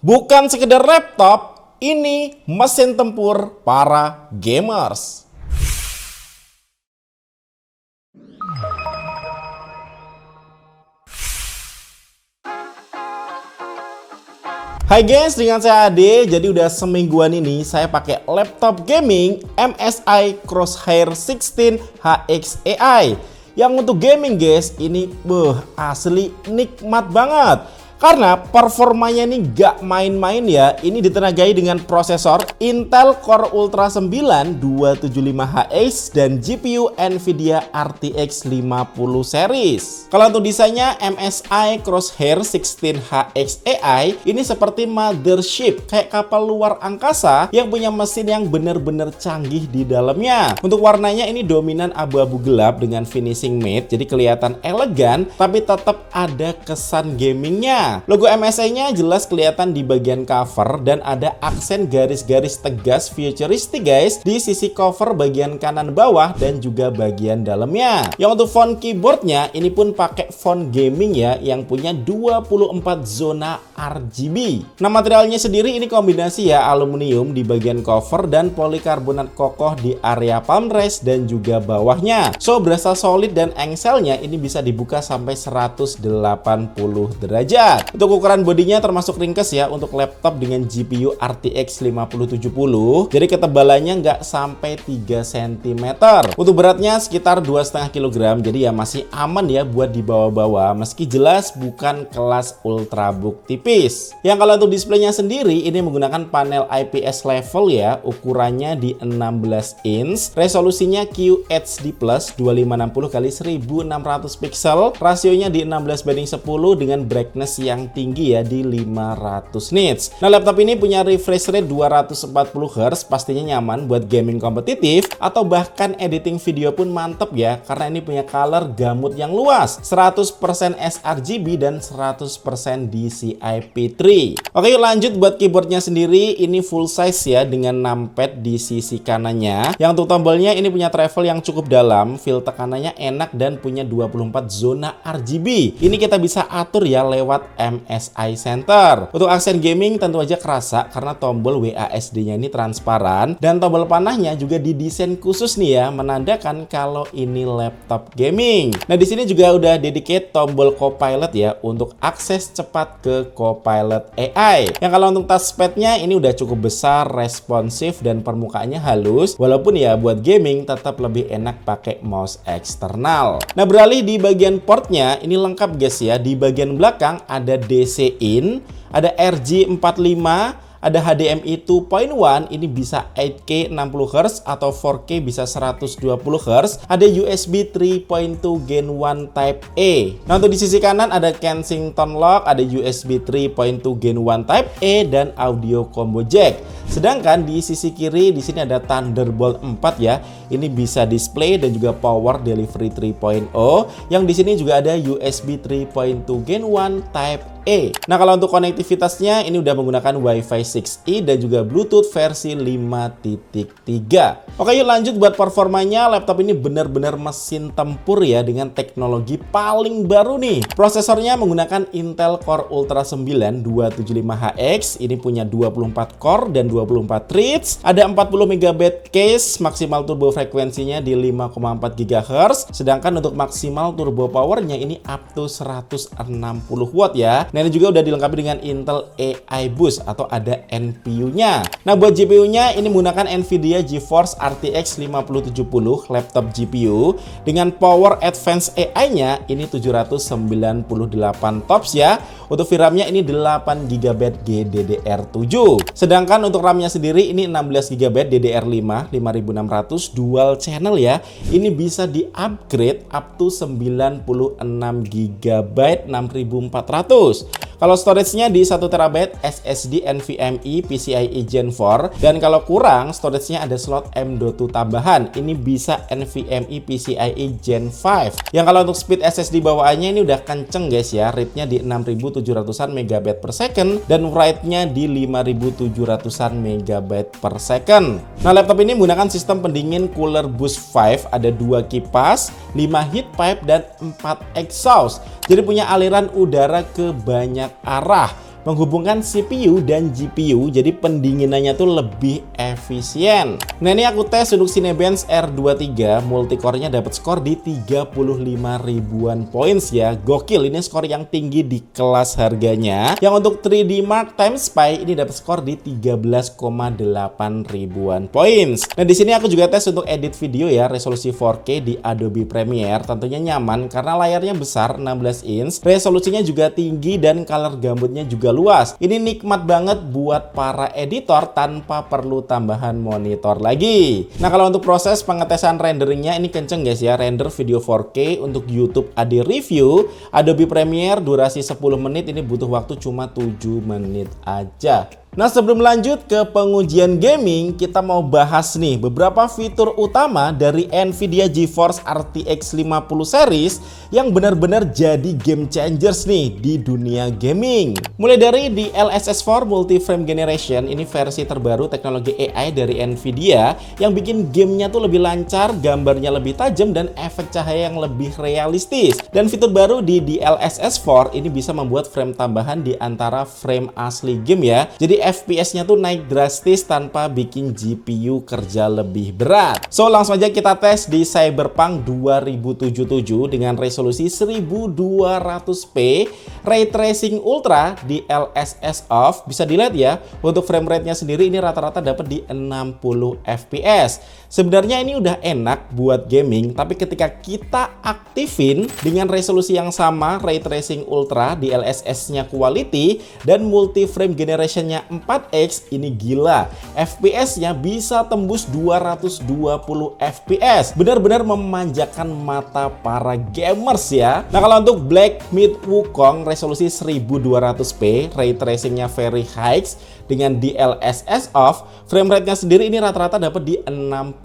Bukan sekedar laptop, ini mesin tempur para gamers. Hai guys, dengan saya Ade. Jadi udah semingguan ini saya pakai laptop gaming MSI Crosshair 16 HX AI. Yang untuk gaming guys, ini asli nikmat banget. Karena performanya ini gak main-main ya. Ini ditenagai dengan prosesor Intel Core Ultra 9 275HX dan GPU Nvidia RTX 50 series. Kalau untuk desainnya MSI Crosshair 16 HX AI ini seperti mothership, kayak kapal luar angkasa yang punya mesin yang bener-bener canggih di dalamnya. Untuk warnanya ini dominan abu-abu gelap dengan finishing matte, jadi kelihatan elegan tapi tetap ada kesan gamingnya. Logo MSI-nya jelas kelihatan di bagian cover dan ada aksen garis-garis tegas futuristik guys di sisi cover bagian kanan bawah dan juga bagian dalamnya. Yang untuk font keyboardnya ini pun pakai font gaming ya yang punya 24 zona RGB. Nah, materialnya sendiri ini kombinasi ya aluminium di bagian cover dan polikarbonat kokoh di area palm rest dan juga bawahnya. So berasa solid dan engselnya ini bisa dibuka sampai 180 derajat. Untuk ukuran bodinya termasuk ringkes ya untuk laptop dengan GPU RTX 5070. Jadi ketebalannya nggak sampai 3 cm. Untuk beratnya sekitar 2,5 kg. Jadi ya masih aman ya buat dibawa-bawa meski jelas bukan kelas ultrabook tipis. Yang kalau untuk displaynya sendiri ini menggunakan panel IPS level ya. Ukurannya di 16 inch. Resolusinya QHD+ 2560 x 1600 pixel. Rasionya di 16:10 dengan brightness yang tinggi ya di 500 nits. Nah, laptop ini punya refresh rate 240 Hz, pastinya nyaman buat gaming kompetitif atau bahkan editing video pun mantep ya karena ini punya color gamut yang luas, 100% sRGB dan 100% DCI-P3. Oke, yuk lanjut buat keyboardnya sendiri. Ini full size ya dengan numpad di sisi kanannya. Yang untuk tombolnya ini punya travel yang cukup dalam, feel tekanannya enak dan punya 24 zona RGB. Ini kita bisa atur ya lewat MSI Center. Untuk aksen gaming tentu aja kerasa karena tombol WASD-nya ini transparan dan tombol panahnya juga didesain khusus nih ya, menandakan kalau ini laptop gaming. Nah, di sini juga udah dedicate tombol Copilot ya untuk akses cepat ke Copilot AI. Yang kalau untuk touchpad-nya ini udah cukup besar, responsif dan permukaannya halus. Walaupun ya buat gaming tetap lebih enak pakai mouse eksternal. Nah, beralih di bagian portnya ini lengkap guys ya. Di bagian belakang ada DC in, ada RJ45, ada HDMI 2.1, ini bisa 8K 60 Hz atau 4K bisa 120 Hz. Ada USB 3.2 Gen 1 Type A. Nah, untuk di sisi kanan ada Kensington lock, ada USB 3.2 Gen 1 Type A dan audio combo jack. Sedangkan di sisi kiri di sini ada Thunderbolt 4 ya. Ini bisa display dan juga power delivery 3.0. Yang di sini juga ada USB 3.2 Gen 1 Type A. Nah, kalau untuk konektivitasnya ini udah menggunakan Wi-Fi 6E dan juga Bluetooth versi 5.3. Oke, yuk lanjut buat performanya. Laptop ini benar-benar mesin tempur ya dengan teknologi paling baru nih. Prosesornya menggunakan Intel Core Ultra 9 275HX. Ini punya 24 core dan 24 threads. Ada 40 MB case, maksimal turbo frekuensinya di 5,4 GHz. Sedangkan untuk maksimal turbo powernya ini up to 160 watt ya. Nah, ini juga udah dilengkapi dengan Intel AI Boost atau ada NPU-nya. Nah, buat GPU-nya ini menggunakan Nvidia GeForce RTX 5070 laptop GPU dengan power advance AI-nya ini 798 TOPS ya. Untuk VRAM-nya ini 8 GB GDDR7. Sedangkan untuk RAM-nya sendiri ini 16 GB DDR5 5600 dual channel ya. Ini bisa di-upgrade up to 96 GB 6400. Kalau storage-nya di 1 TB SSD NVMe PCIe Gen 4 dan kalau kurang storage-nya ada slot M.2 tambahan. Ini bisa NVMe PCIe Gen 5. Yang kalau untuk speed SSD bawaannya ini udah kenceng guys ya. Read-nya di 6700-an MB per second dan write-nya di 5700-an MB per second. Nah, laptop ini menggunakan sistem pendingin Cooler Boost 5, ada 2 kipas, 5 heat pipe dan 4 exhaust. Jadi punya aliran udara ke banyak arah. menghubungkan CPU dan GPU, jadi pendinginannya tuh lebih efisien. Nah ini aku tes untuk Cinebench R23, multicore-nya dapat skor di 35 ribuan points ya. Gokil, ini skor yang tinggi di kelas harganya. Yang untuk 3D Mark Time Spy ini dapat skor di 13,8 ribuan points. Nah di sini aku juga tes untuk edit video ya, resolusi 4K di Adobe Premiere. Tentunya nyaman karena layarnya besar 16 inch, resolusinya juga tinggi dan color gambutnya juga luas. Ini nikmat banget buat para editor tanpa perlu tambahan monitor lagi. Nah kalau untuk proses pengetesan renderingnya ini kenceng guys ya, render video 4K untuk YouTube AD Review, Adobe Premiere durasi 10 menit, ini butuh waktu cuma 7 menit aja. Nah sebelum lanjut ke pengujian gaming, kita mau bahas nih beberapa fitur utama dari Nvidia GeForce RTX 50 series yang benar-benar jadi game changers nih di dunia gaming. Mulai dari DLSS 4 Multi-Frame Generation, ini versi terbaru teknologi AI dari Nvidia yang bikin gamenya tuh lebih lancar, gambarnya lebih tajam, dan efek cahaya yang lebih realistis. Dan fitur baru di DLSS 4 ini bisa membuat frame tambahan di antara frame asli game ya. Jadi FPS-nya tuh naik drastis tanpa bikin GPU kerja lebih berat. So langsung aja kita tes di Cyberpunk 2077 dengan resolusi 1200p, Ray Tracing Ultra di LSS off. Bisa dilihat ya, untuk frame rate-nya sendiri ini rata-rata dapat di 60 fps. Sebenarnya ini udah enak buat gaming, tapi ketika kita aktifin dengan resolusi yang sama, Ray Tracing Ultra di LSS-nya quality dan multi frame generation-nya 4X, ini gila. FPS-nya bisa tembus 220 fps. Benar-benar memanjakan mata para gamers ya. Nah kalau untuk Black Myth Wukong resolusi 1200p, ray tracing-nya very high dengan DLSS off, frame rate-nya sendiri ini rata-rata dapat di 60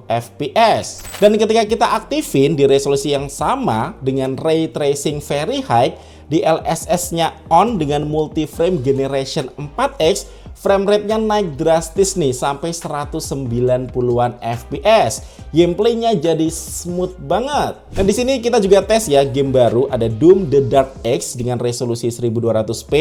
fps. Dan ketika kita aktifin di resolusi yang sama dengan ray tracing very high, DLSS-nya on dengan multi frame generation 4X, frame rate-nya naik drastis nih sampai 190-an fps. Gameplaynya jadi smooth banget. Nah di sini kita juga tes ya game baru, ada Doom The Dark Age dengan resolusi 1200p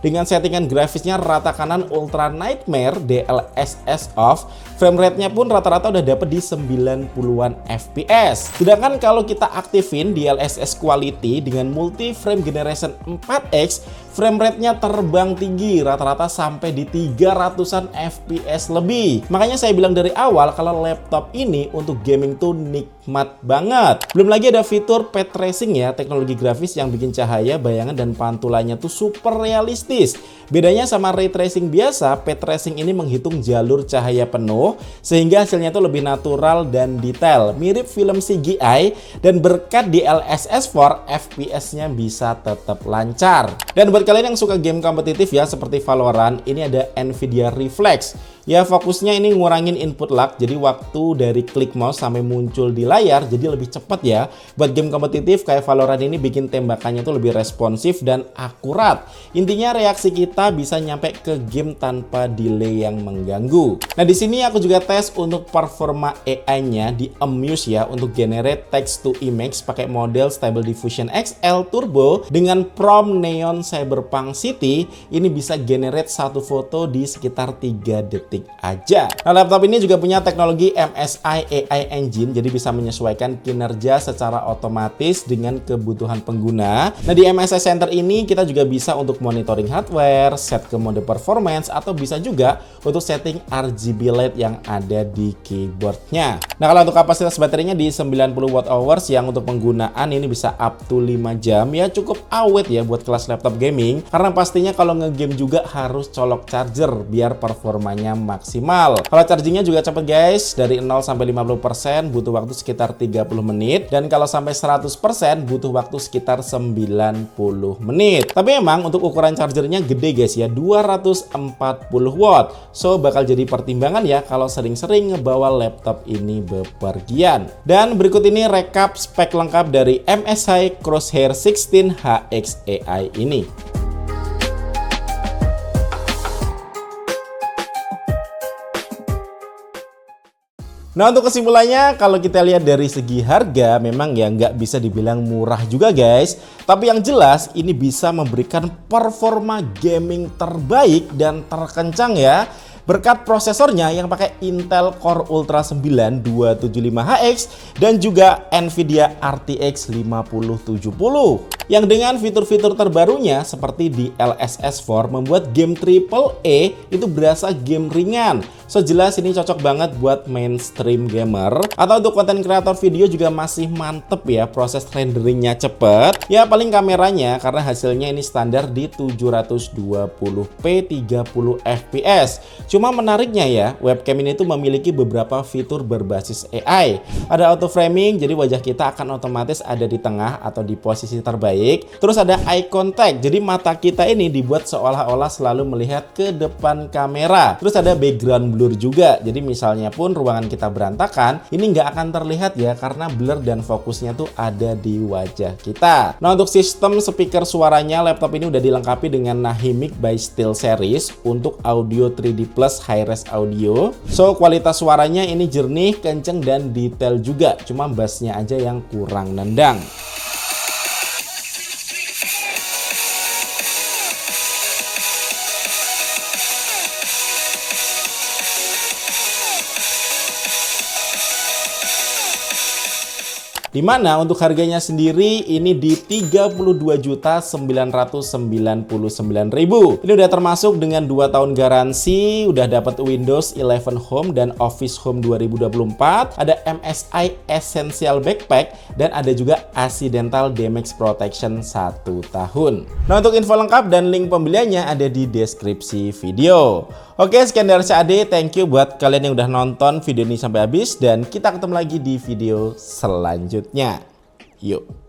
dengan settingan grafisnya rata kanan Ultra Nightmare DLSS off. Frame rate-nya pun rata-rata udah dapet di 90-an fps. Sedangkan kalau kita aktifin DLSS Quality dengan multi frame generation 4X, frame rate-nya terbang tinggi, rata-rata sampai di 300-an fps lebih. Makanya saya bilang dari awal kalau laptop ini untuk gaming tuh nikmat banget. Belum lagi ada fitur path tracing ya, teknologi grafis yang bikin cahaya, bayangan, dan pantulannya tuh super realistis. Bedanya sama ray tracing biasa, path tracing ini menghitung jalur cahaya penuh sehingga hasilnya tuh lebih natural dan detail, mirip film CGI, dan berkat DLSS 4 FPS-nya bisa tetap lancar. Dan buat kalian yang suka game kompetitif ya seperti Valorant, ini ada Nvidia Reflex. Ya fokusnya ini ngurangin input lag, jadi waktu dari klik mouse sampai muncul di layar jadi lebih cepat ya. Buat game kompetitif kayak Valorant ini bikin tembakannya tuh lebih responsif dan akurat. Intinya reaksi kita bisa nyampe ke game tanpa delay yang mengganggu. Nah di sini aku juga tes untuk performa AI-nya di Amuse ya, untuk generate text to image pakai model Stable Diffusion XL Turbo dengan prompt Neon Cyberpunk City. Ini bisa generate satu foto di sekitar 3 detik aja. Nah laptop ini juga punya teknologi MSI AI Engine, jadi bisa menyesuaikan kinerja secara otomatis dengan kebutuhan pengguna. Nah di MSI Center ini kita juga bisa untuk monitoring hardware, set ke mode performance, atau bisa juga untuk setting RGB LED yang ada di keyboardnya. Nah kalau untuk kapasitas baterainya di 90 Wh yang untuk penggunaan ini bisa up to 5 jam ya, cukup awet ya buat kelas laptop gaming, karena pastinya kalau ngegame juga harus colok charger biar performanya maksimal. Kalau chargingnya juga cepet guys, dari 0 sampai 50% butuh waktu sekitar 30 menit, dan kalau sampai 100% butuh waktu sekitar 90 menit. Tapi emang untuk ukuran chargernya gede guys ya, 240 watt. So bakal jadi pertimbangan ya kalau sering-sering ngebawa laptop ini bepergian. Dan berikut ini rekap spek lengkap dari MSI Crosshair 16 HX AI ini. Nah, untuk kesimpulannya, kalau kita lihat dari segi harga, memang ya nggak bisa dibilang murah juga guys. Tapi yang jelas, ini bisa memberikan performa gaming terbaik dan terkencang ya. Berkat prosesornya yang pakai Intel Core Ultra 9 275HX dan juga Nvidia RTX 5070. Yang dengan fitur-fitur terbarunya seperti DLSS 4 membuat game AAA itu berasa game ringan. So jelas ini cocok banget buat mainstream gamer. Atau untuk konten kreator video juga masih mantep ya, proses renderingnya cepet. Ya paling kameranya karena hasilnya ini standar di 720p 30fps. Cuma menariknya ya, webcam ini tuh memiliki beberapa fitur berbasis AI. Ada auto framing, jadi wajah kita akan otomatis ada di tengah atau di posisi terbaik. Terus ada eye contact, jadi mata kita ini dibuat seolah-olah selalu melihat ke depan kamera. Terus ada background blur juga, jadi misalnya pun ruangan kita berantakan, ini nggak akan terlihat ya karena blur dan fokusnya tuh ada di wajah kita. Nah, untuk sistem speaker suaranya, laptop ini udah dilengkapi dengan Nahimic by SteelSeries untuk audio 3D plus high-res audio. So kualitas suaranya ini jernih, kenceng dan detail juga, cuma bassnya aja yang kurang nendang. Dimana untuk harganya sendiri ini di 32.999.000. Ini udah termasuk dengan 2 tahun garansi, udah dapat Windows 11 Home dan Office Home 2024, ada MSI Essential Backpack, dan ada juga Accidental Damage Protection 1 tahun. Nah, untuk info lengkap dan link pembeliannya ada di deskripsi video. Oke, sekian dari CAD. Thank you buat kalian yang udah nonton video ini sampai habis, dan kita ketemu lagi di video selanjutnya. Yuk.